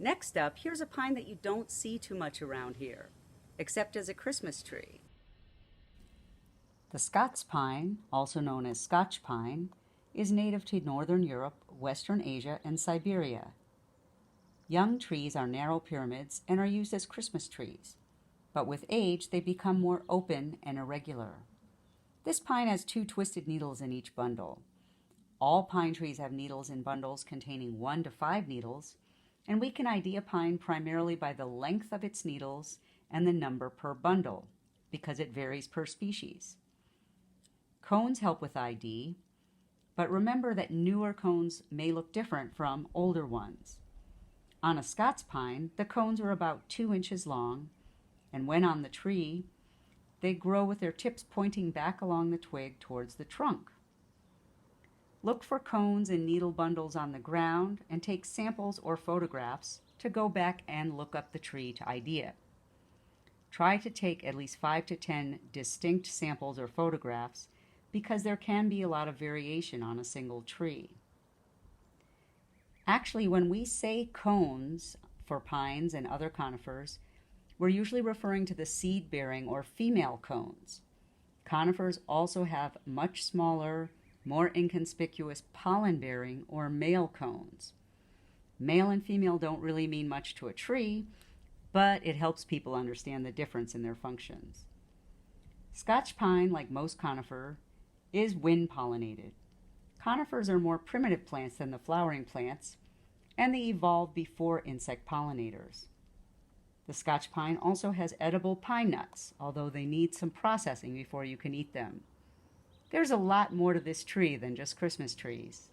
Next up, here's a pine that you don't see too much around here, except as a Christmas tree. The Scots pine, also known as Scotch pine, is native to northern Europe, Western Asia, and Siberia. Young trees are narrow pyramids and are used as Christmas trees, but with age they become more open and irregular. This pine has 2 twisted needles in each bundle. All pine trees have needles in bundles containing 1 to 5 needles, and we can ID a pine primarily by the length of its needles and the number per bundle, because it varies per species. Cones help with ID, but remember that newer cones may look different from older ones. On a Scots pine, the cones are about 2 inches long, and when on the tree, they grow with their tips pointing back along the twig towards the trunk. Look for cones and needle bundles on the ground and take samples or photographs to go back and look up the tree to ID it. Try to take at least 5 to 10 distinct samples or photographs because there can be a lot of variation on a single tree. Actually, when we say cones for pines and other conifers, we're usually referring to the seed-bearing or female cones. Conifers also have much smaller, more inconspicuous pollen-bearing or male cones. Male and female don't really mean much to a tree, but it helps people understand the difference in their functions. Scotch pine, like most conifer, is wind-pollinated. Conifers are more primitive plants than the flowering plants, and they evolved before insect pollinators. The Scotch pine also has edible pine nuts, although they need some processing before you can eat them. There's a lot more to this tree than just Christmas trees.